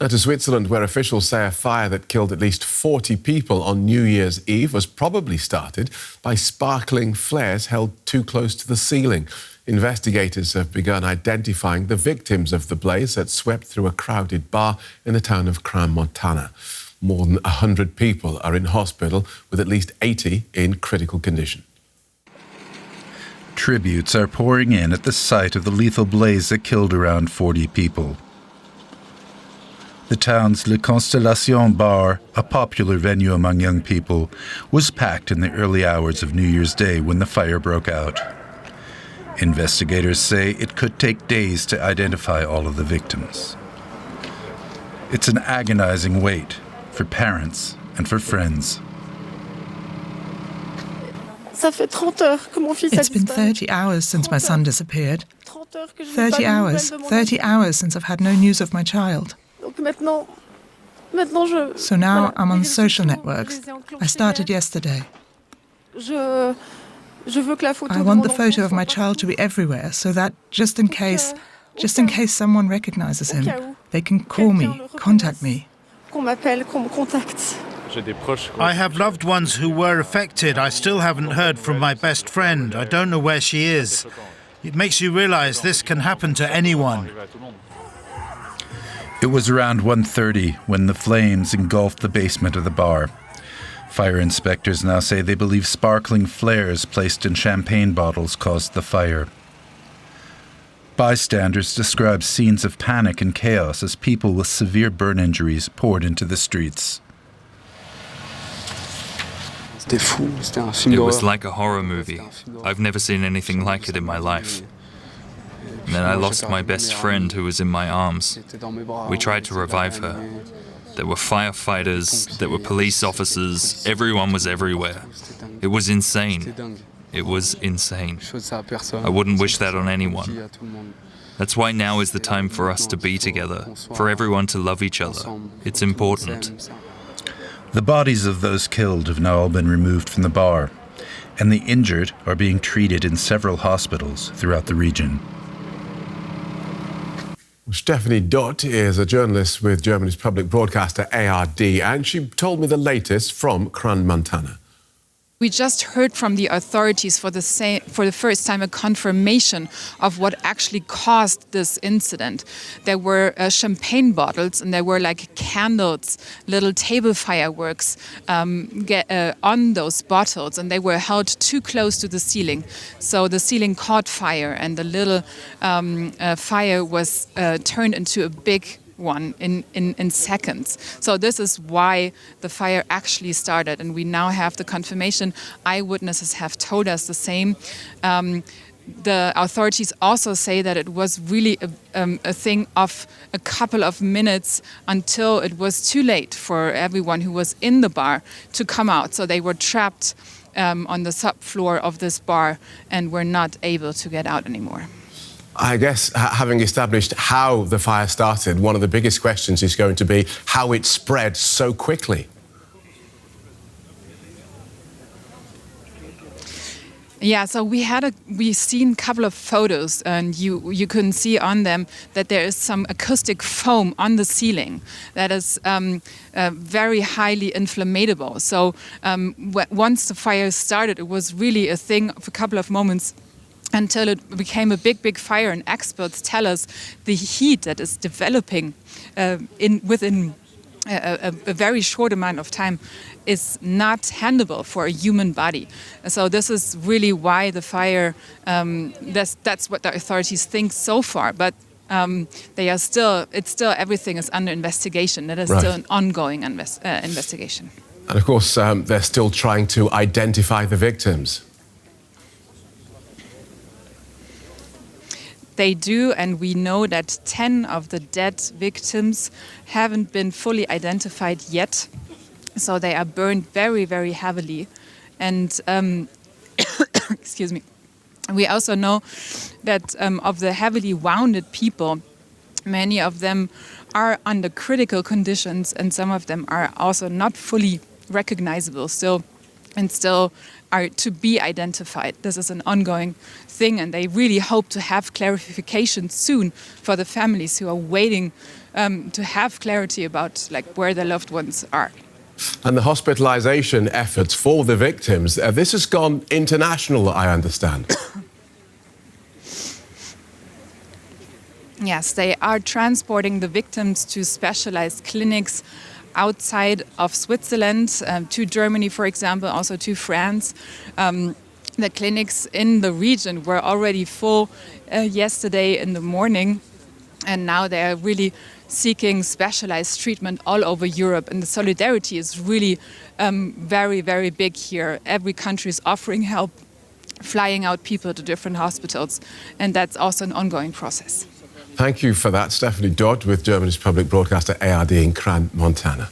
Now to Switzerland, where officials say a fire that killed at least 40 people on New Year's Eve was probably started by sparkling flares held too close to the ceiling. Investigators have begun identifying the victims of the blaze that swept through a crowded bar in the town of Crans-Montana. More than 100 people are in hospital, with at least 80 in critical condition. Tributes are pouring in at the site of the lethal blaze that killed around 40 people. The town's Le Constellation bar, a popular venue among young people, was packed in the early hours of New Year's Day when the fire broke out. Investigators say it could take days to identify all of the victims. It's an agonizing wait for parents and for friends. It's been 30 hours since my son disappeared. 30 hours since I've had no news of my child. So now I'm on social networks. I started yesterday. I want the photo of my child to be everywhere so that just in case someone recognizes him, they can call me, contact me. I have loved ones who were affected. I still haven't heard from my best friend. I don't know where she is. It makes you realize this can happen to anyone. It was around 1:30 when the flames engulfed the basement of the bar. Fire inspectors now say they believe sparkling flares placed in champagne bottles caused the fire. Bystanders describe scenes of panic and chaos as people with severe burn injuries poured into the streets. It was like a horror movie. I've never seen anything like it in my life. And then I lost my best friend who was in my arms. We tried to revive her. There were firefighters, there were police officers, everyone was everywhere. It was insane. It was insane. I wouldn't wish that on anyone. That's why now is the time for us to be together, for everyone to love each other. It's important. The bodies of those killed have now all been removed from the bar, and the injured are being treated in several hospitals throughout the region. Stefanie Dodt is a journalist with Germany's public broadcaster ARD, and she told me the latest from Crans-Montana. We just heard from the authorities for the first time a confirmation of what actually caused this incident. There were champagne bottles and there were like candles, little table fireworks on those bottles, and they were held too close to the ceiling. So the ceiling caught fire and the little fire was turned into a big one in seconds. So this is why the fire actually started, and we now have the confirmation. Eyewitnesses have told us the same. The authorities also say that it was really a thing of a couple of minutes until it was too late for everyone who was in the bar to come out. So they were trapped on the subfloor of this bar and were not able to get out anymore. I guess, having established how the fire started, one of the biggest questions is going to be how it spread so quickly. Yeah, so we've seen a couple of photos, and you can see on them that there is some acoustic foam on the ceiling that is very highly inflammable. So once the fire started, it was really a thing of a couple of moments until it became a big fire, and experts tell us the heat that is developing within a very short amount of time is not handleable for a human body. So this is really why the fire, that's what the authorities think so far, but everything is under investigation. That is still an ongoing investigation. And of course, they're still trying to identify the victims. They do, and we know that 10 of the dead victims haven't been fully identified yet. So they are burned very, very heavily. And, excuse me, we also know that of the heavily wounded people, many of them are under critical conditions, and some of them are also not fully recognizable. So and still are to be identified. This is an ongoing thing, and they really hope to have clarification soon for the families who are waiting to have clarity about where their loved ones are. And the hospitalization efforts for the victims, this has gone international, I understand. Yes, they are transporting the victims to specialized clinics outside of Switzerland, to Germany, for example, also to France. The clinics in the region were already full yesterday in the morning, and now they are really seeking specialized treatment all over Europe. And the solidarity is really very, very big here. Every country is offering help, flying out people to different hospitals, and that's also an ongoing process. Thank you for that, Stefanie Dodt with Germany's public broadcaster ARD in Crans, Montana.